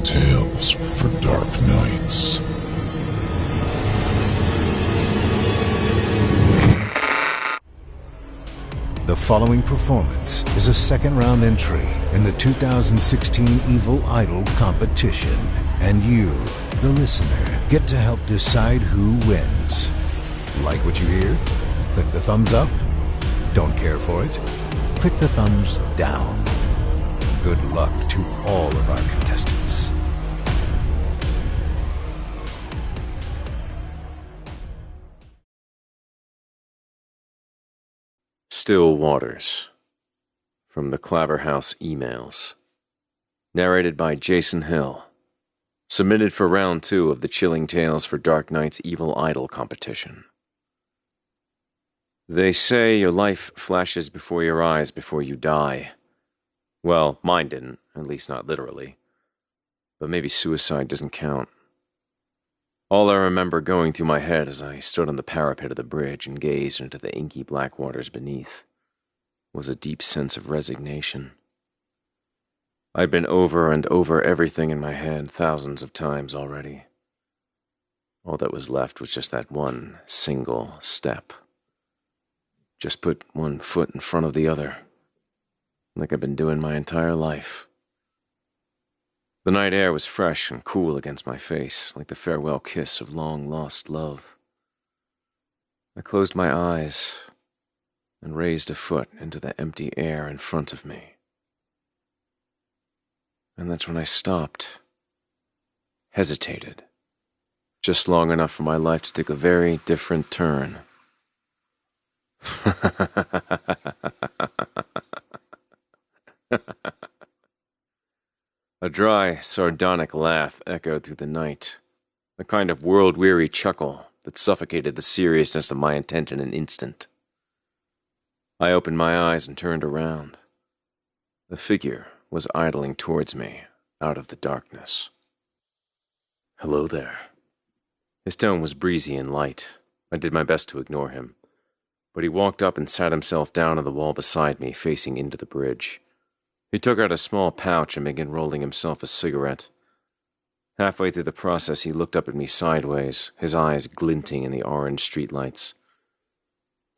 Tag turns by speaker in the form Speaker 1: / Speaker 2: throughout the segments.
Speaker 1: tales for dark nights.
Speaker 2: The following performance is a second-round entry in the 2016 Evil Idol competition, and you, the listener, get to help decide who wins. Like what you hear? Click the thumbs up. Don't care for it? Click the thumbs down. Good luck to all of our contestants.
Speaker 3: Still Waters, from the Claverhouse emails. Narrated by Jason Hill. Submitted for round 2 of the Chilling Tales for Dark Night's Evil Idol competition. They say your life flashes before your eyes before you die. Well, mine didn't, at least not literally. But maybe suicide doesn't count. All I remember going through my head as I stood on the parapet of the bridge and gazed into the inky black waters beneath was a deep sense of resignation. I'd been over and over everything in my head thousands of times already. All that was left was just that one single step. Just put one foot in front of the other, like I've been doing my entire life. The night air was fresh and cool against my face, like the farewell kiss of long-lost love. I closed my eyes and raised a foot into the empty air in front of me. And that's when I stopped, hesitated, just long enough for my life to take a very different turn. A dry, sardonic laugh echoed through the night, a kind of world-weary chuckle that suffocated the seriousness of my intent in an instant. I opened my eyes and turned around. A figure was idling towards me out of the darkness. "Hello there." His tone was breezy and light. I did my best to ignore him, but he walked up and sat himself down on the wall beside me, facing into the bridge. He took out a small pouch and began rolling himself a cigarette. Halfway through the process, he looked up at me sideways, his eyes glinting in the orange streetlights.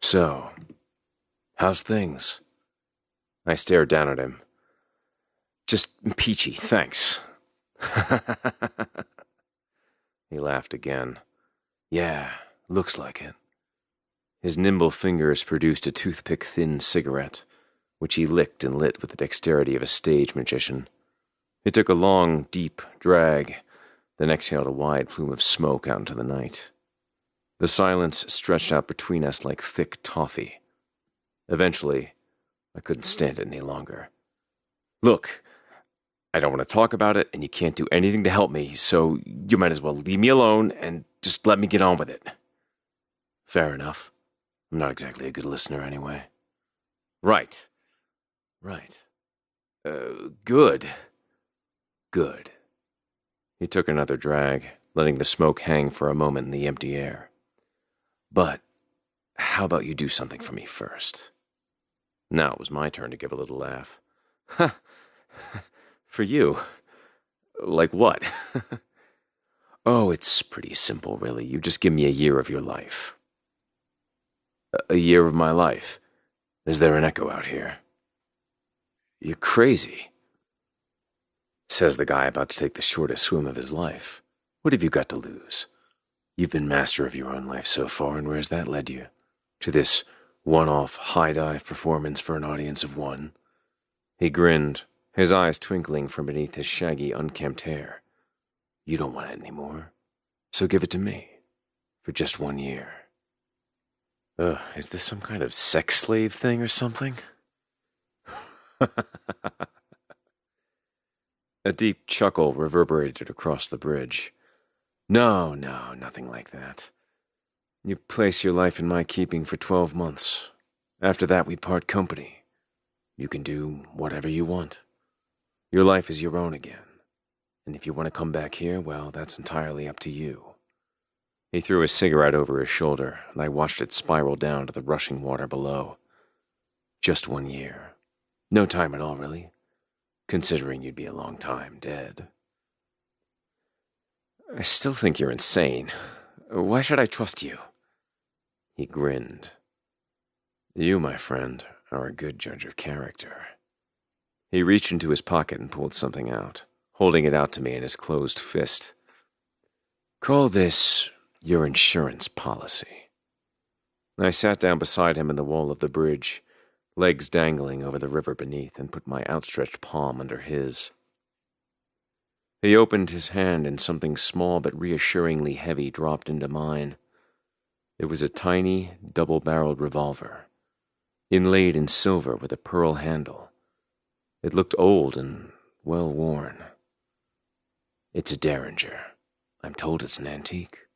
Speaker 3: "So, how's things?" I stared down at him. "Just peachy, thanks." He laughed again. "Yeah, looks like it." His nimble fingers produced a toothpick-thin cigarette, which he licked and lit with the dexterity of a stage magician. He took a long, deep drag, then exhaled a wide plume of smoke out into the night. The silence stretched out between us like thick toffee. Eventually, I couldn't stand it any longer. "Look, I don't want to talk about it, and you can't do anything to help me, so you might as well leave me alone and just let me get on with it." "Fair enough. I'm not exactly a good listener anyway." Right. Good. He took another drag, letting the smoke hang for a moment in the empty air. "But how about you do something for me first?" Now it was my turn to give a little laugh. "Ha! For you? Like what?" "Oh, it's pretty simple, really. You just give me a year of your life." "A year of my life? Is there an echo out here?" "You're crazy," says the guy about to take the shortest swim of his life. "What have you got to lose? You've been master of your own life so far, and where's that led you? To this one-off high-dive performance for an audience of one?" He grinned, his eyes twinkling from beneath his shaggy, unkempt hair. "You don't want it anymore, so give it to me, for just 1 year. Is this some kind of sex slave thing or something?" A deep chuckle reverberated across the bridge. No, nothing like that. You place your life in my keeping for 12 months. After that, we part company. You can do whatever you want. Your life is your own again. And if you want to come back here, well, that's entirely up to you." He threw his cigarette over his shoulder, and I watched it spiral down to the rushing water below. Just 1 year. No time at all, really, considering you'd be a long time dead. I still think you're insane. Why should I trust you? He grinned. You, my friend, are a good judge of character. He reached into his pocket and pulled something out, holding it out to me in his closed fist. Call this your insurance policy. I sat down beside him in the wall of the bridge, legs dangling over the river beneath, and put my outstretched palm under his. He opened his hand and something small but reassuringly heavy dropped into mine. It was a tiny, double-barreled revolver, inlaid in silver with a pearl handle. It looked old and well-worn. It's a Derringer. I'm told it's an antique.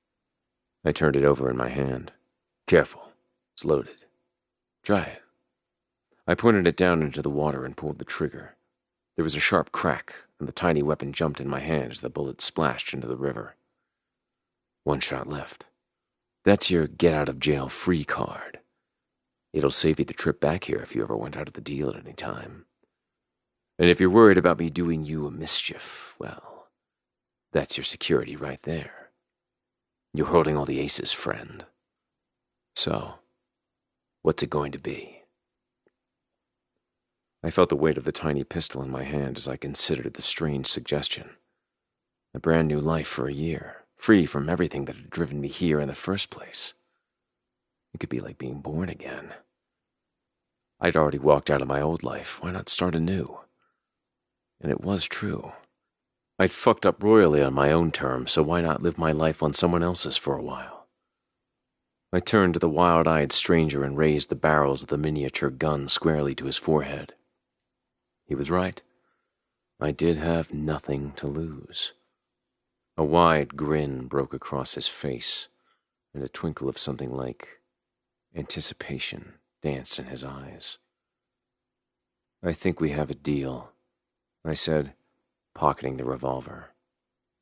Speaker 3: I turned it over in my hand. Careful, it's loaded. Try it. I pointed it down into the water and pulled the trigger. There was a sharp crack, and the tiny weapon jumped in my hand as the bullet splashed into the river. One shot left. That's your get-out-of-jail-free card. It'll save you the trip back here if you ever went out of the deal at any time. And if you're worried about me doing you a mischief, well, that's your security right there. You're holding all the aces, friend. So, what's it going to be? I felt the weight of the tiny pistol in my hand as I considered the strange suggestion. A brand new life for a year, free from everything that had driven me here in the first place. It could be like being born again. I'd already walked out of my old life. Why not start anew? And it was true. I'd fucked up royally on my own terms, so why not live my life on someone else's for a while? I turned to the wild-eyed stranger and raised the barrels of the miniature gun squarely to his forehead. He was right. I did have nothing to lose. A wide grin broke across his face, and a twinkle of something like anticipation danced in his eyes. I think we have a deal, I said, pocketing the revolver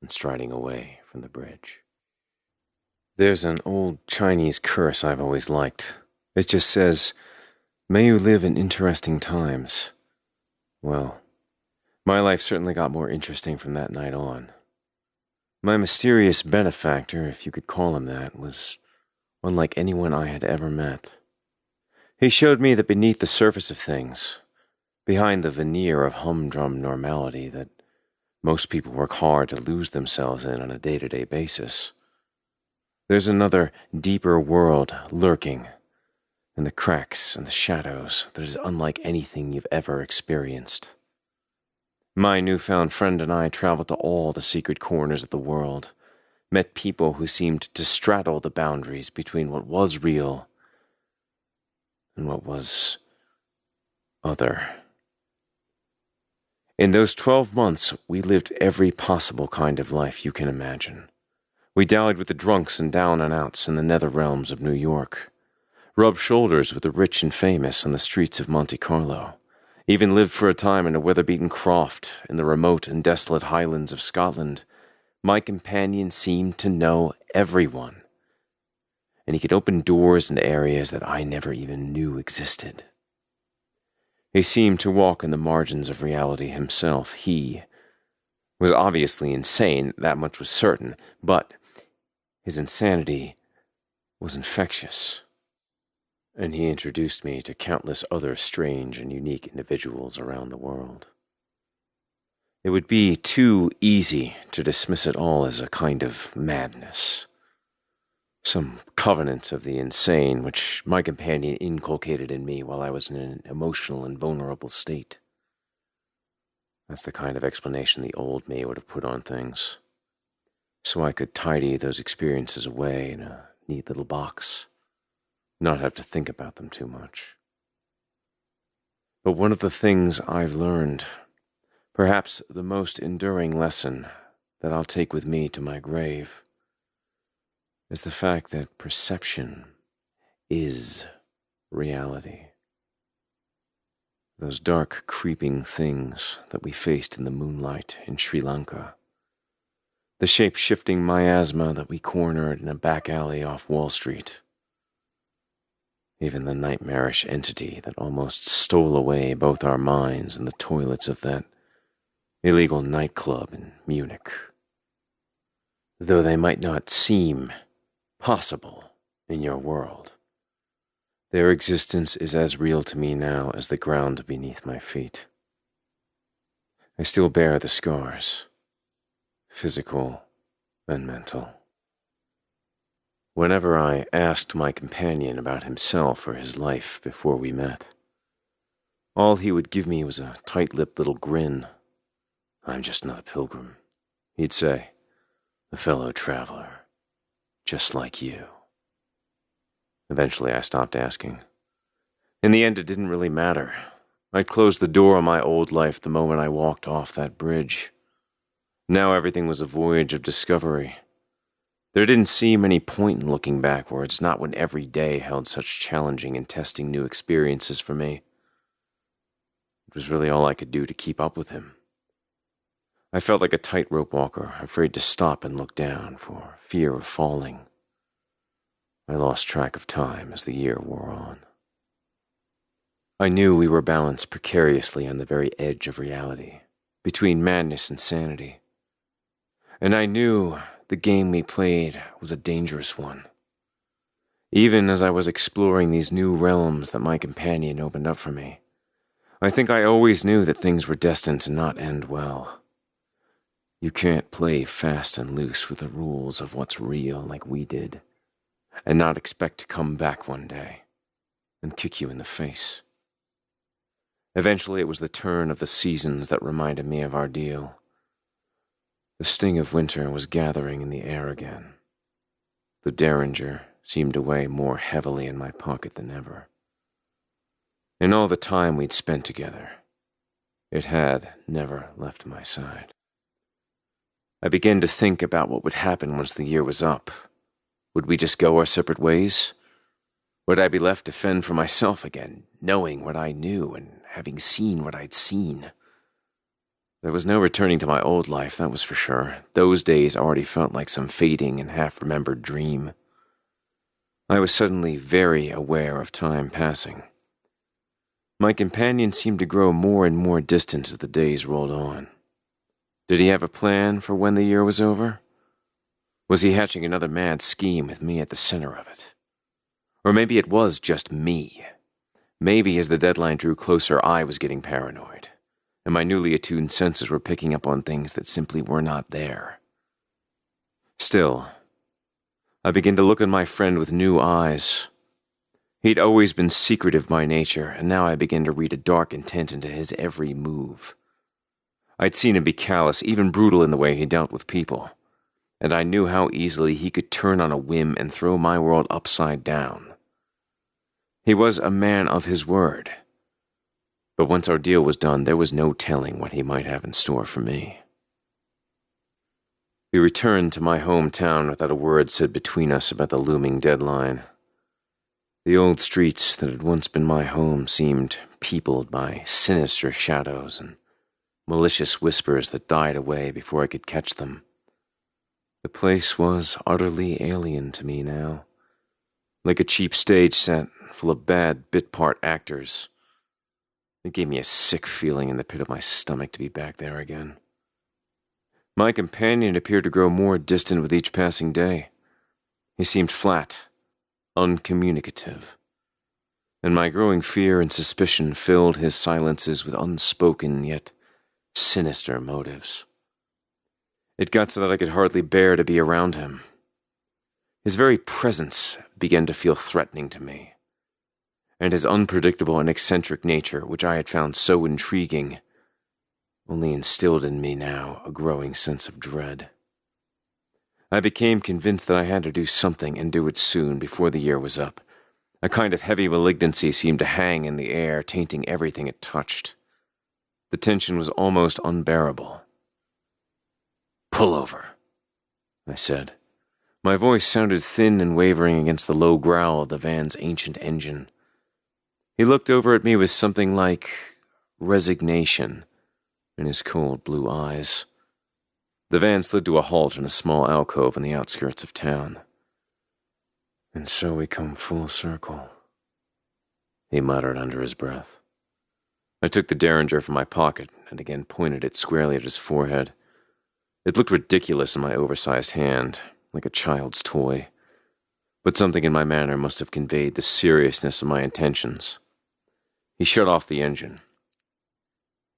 Speaker 3: and striding away from the bridge. There's an old Chinese curse I've always liked. It just says, "May you live in interesting times." Well, my life certainly got more interesting from that night on. My mysterious benefactor, if you could call him that, was unlike anyone I had ever met. He showed me that beneath the surface of things, behind the veneer of humdrum normality that most people work hard to lose themselves in on a day-to-day basis, there's another, deeper world lurking in the cracks and the shadows that is unlike anything you've ever experienced. My newfound friend and I traveled to all the secret corners of the world, met people who seemed to straddle the boundaries between what was real and what was other. In those 12 months, we lived every possible kind of life you can imagine. We dallied with the drunks and down-and-outs in the nether realms of New York, rubbed shoulders with the rich and famous on the streets of Monte Carlo, even lived for a time in a weather-beaten croft in the remote and desolate highlands of Scotland. My companion seemed to know everyone, and he could open doors into areas that I never even knew existed. He seemed to walk in the margins of reality himself. He was obviously insane, that much was certain, but his insanity was infectious, and he introduced me to countless other strange and unique individuals around the world. It would be too easy to dismiss it all as a kind of madness, some covenant of the insane which my companion inculcated in me while I was in an emotional and vulnerable state. That's the kind of explanation the old me would have put on things, so I could tidy those experiences away in a neat little box, not have to think about them too much. But one of the things I've learned, perhaps the most enduring lesson that I'll take with me to my grave, is the fact that perception is reality. Those dark, creeping things that we faced in the moonlight in Sri Lanka, the shape-shifting miasma that we cornered in a back alley off Wall Street, even the nightmarish entity that almost stole away both our minds in the toilets of that illegal nightclub in Munich. though they might not seem possible in your world. Their existence is as real to me now as the ground beneath my feet. I still bear the scars, physical and mental. Whenever I asked my companion about himself or his life before we met, all he would give me was a tight-lipped little grin. "I'm just another pilgrim," he'd say, "a fellow traveler, just like you." Eventually I stopped asking. In the end, it didn't really matter. I'd closed the door on my old life the moment I walked off that bridge. Now everything was a voyage of discovery. There didn't seem any point in looking backwards, not when every day held such challenging and testing new experiences for me. It was really all I could do to keep up with him. I felt like a tightrope walker, afraid to stop and look down for fear of falling. I lost track of time as the year wore on. I knew we were balanced precariously on the very edge of reality, between madness and sanity. And I knew the game we played was a dangerous one. Even as I was exploring these new realms that my companion opened up for me, I think I always knew that things were destined to not end well. You can't play fast and loose with the rules of what's real like we did, and not expect to come back one day and kick you in the face. Eventually it was the turn of the seasons that reminded me of our deal. The sting of winter was gathering in the air again. The Derringer seemed to weigh more heavily in my pocket than ever. In all the time we'd spent together, it had never left my side. I began to think about what would happen once the year was up. Would we just go our separate ways? Would I be left to fend for myself again, knowing what I knew and having seen what I'd seen? There was no returning to my old life, that was for sure. Those days already felt like some fading and half-remembered dream. I was suddenly very aware of time passing. My companion seemed to grow more and more distant as the days rolled on. Did he have a plan for when the year was over? Was he hatching another mad scheme with me at the center of it? Or maybe it was just me. Maybe as the deadline drew closer, I was getting paranoid, and my newly attuned senses were picking up on things that simply were not there. Still, I began to look at my friend with new eyes. He'd always been secretive by nature, and now I began to read a dark intent into his every move. I'd seen him be callous, even brutal in the way he dealt with people, and I knew how easily he could turn on a whim and throw my world upside down. He was a man of his word, but once our deal was done, there was no telling what he might have in store for me. We returned to my hometown without a word said between us about the looming deadline. The old streets that had once been my home seemed peopled by sinister shadows and malicious whispers that died away before I could catch them. The place was utterly alien to me now, like a cheap stage set full of bad bit-part actors. It gave me a sick feeling in the pit of my stomach to be back there again. My companion appeared to grow more distant with each passing day. He seemed flat, uncommunicative, and my growing fear and suspicion filled his silences with unspoken yet sinister motives. It got so that I could hardly bear to be around him. His very presence began to feel threatening to me, and his unpredictable and eccentric nature, which I had found so intriguing, only instilled in me now a growing sense of dread. I became convinced that I had to do something and do it soon before the year was up. A kind of heavy malignancy seemed to hang in the air, tainting everything it touched. The tension was almost unbearable. "Pull over," I said. My voice sounded thin and wavering against the low growl of the van's ancient engine. He looked over at me with something like resignation in his cold blue eyes. The van slid to a halt in a small alcove on the outskirts of town. "And so we come full circle," he muttered under his breath. I took the Derringer from my pocket and again pointed it squarely at his forehead. It looked ridiculous in my oversized hand, like a child's toy. But something in my manner must have conveyed the seriousness of my intentions. He shut off the engine.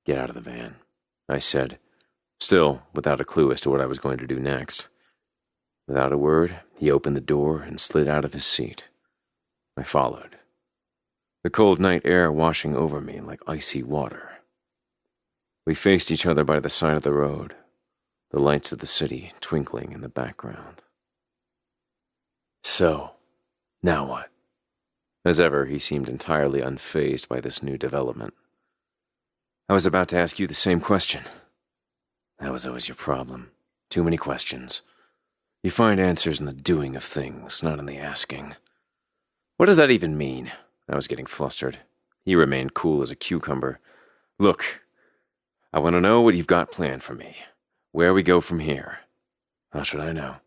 Speaker 3: "Get out of the van," I said, still without a clue as to what I was going to do next. Without a word, he opened the door and slid out of his seat. I followed, the cold night air washing over me like icy water. We faced each other by the side of the road, the lights of the city twinkling in the background. "So, now what?" As ever, he seemed entirely unfazed by this new development. "I was about to ask you the same question." "That was always your problem. Too many questions. You find answers in the doing of things, not in the asking." "What does that even mean?" I was getting flustered. He remained cool as a cucumber. "Look, I want to know what you've got planned for me. Where we go from here." "How should I know?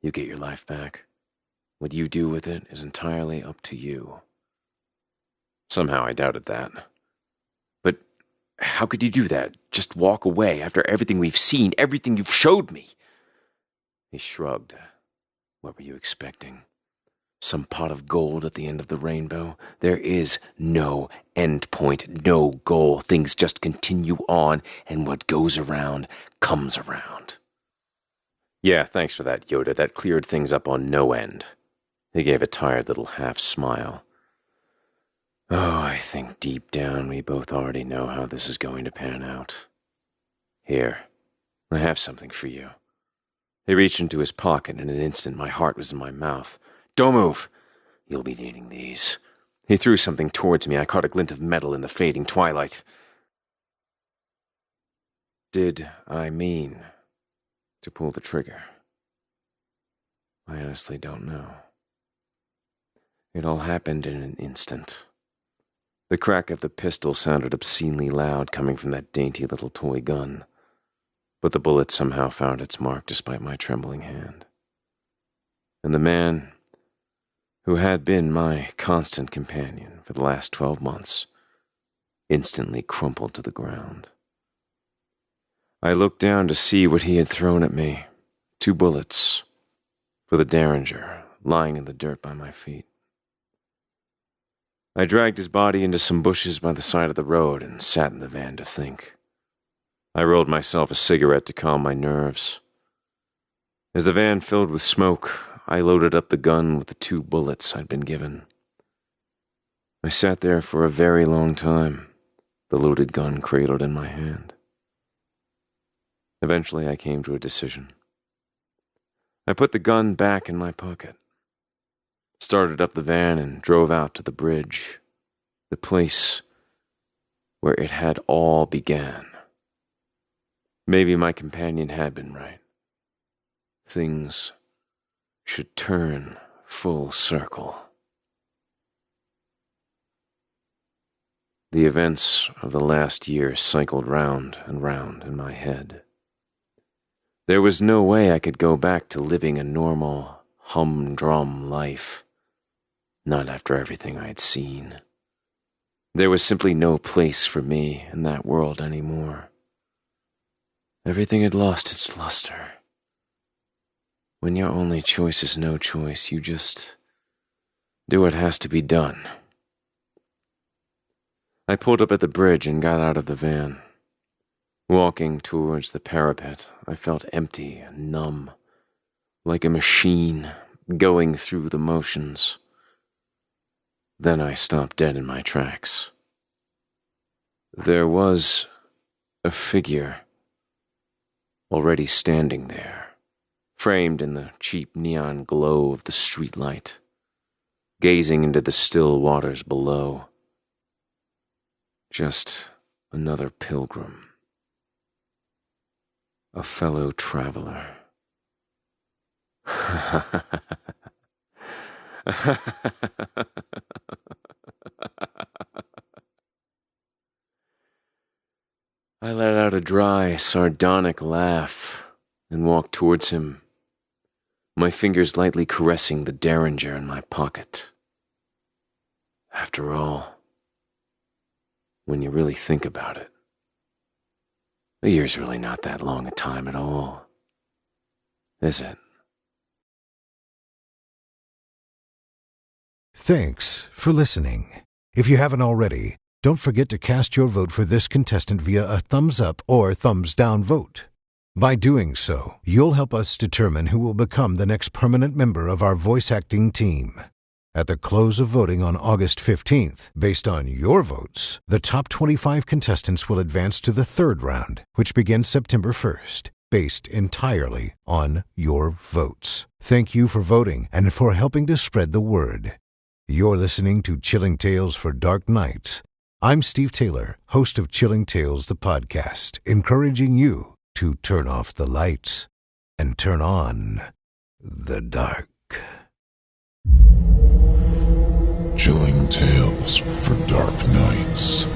Speaker 3: You get your life back. What you do with it is entirely up to you." Somehow I doubted that. "But how could you do that? Just walk away after everything we've seen, everything you've showed me?" He shrugged. "What were you expecting? Some pot of gold at the end of the rainbow? There is no end point, no goal. Things just continue on, and what goes around comes around." "Yeah, thanks for that, Yoda. That cleared things up on no end." He gave a tired little half-smile. "Oh, I think deep down we both already know how this is going to pan out. Here, I have something for you." He reached into his pocket, and in an instant my heart was in my mouth. "Don't move! You'll be needing these." He threw something towards me. I caught a glint of metal in the fading twilight. Did I mean to pull the trigger? I honestly don't know. It all happened in an instant. The crack of the pistol sounded obscenely loud coming from that dainty little toy gun, but the bullet somehow found its mark despite my trembling hand. And the man who had been my constant companion for the last 12 months instantly crumpled to the ground. I looked down to see what he had thrown at me. 2 bullets for the Derringer lying in the dirt by my feet. I dragged his body into some bushes by the side of the road and sat in the van to think. I rolled myself a cigarette to calm my nerves. As the van filled with smoke, I loaded up the gun with the 2 bullets I'd been given. I sat there for a very long time, the loaded gun cradled in my hand. Eventually, I came to a decision. I put the gun back in my pocket, started up the van, and drove out to the bridge, the place where it had all began. Maybe my companion had been right. Things should turn full circle. The events of the last year cycled round and round in my head. There was no way I could go back to living a normal, humdrum life. Not after everything I had seen. There was simply no place for me in that world anymore. Everything had lost its luster. When your only choice is no choice, you just do what has to be done. I pulled up at the bridge and got out of the van. Walking towards the parapet, I felt empty and numb, like a machine going through the motions. Then I stopped dead in my tracks. There was a figure already standing there, framed in the cheap neon glow of the streetlight, gazing into the still waters below. Just another pilgrim. A fellow traveler. I let out a dry, sardonic laugh and walked towards him, my fingers lightly caressing the Derringer in my pocket. After all, when you really think about it, A year's really not that long a time at all, is it?
Speaker 2: Thanks for listening. If you haven't already, don't forget to cast your vote for this contestant via a thumbs up or thumbs down vote. By doing so, you'll help us determine who will become the next permanent member of our voice acting team. At the close of voting on August 15th, based on your votes, the top 25 contestants will advance to the third round, which begins September 1st, based entirely on your votes. Thank you for voting and for helping to spread the word. You're listening to Chilling Tales for Dark Nights. I'm Steve Taylor, host of Chilling Tales, the podcast, encouraging you to turn off the lights and turn on the dark.
Speaker 1: Chilling Tales for Dark Nights.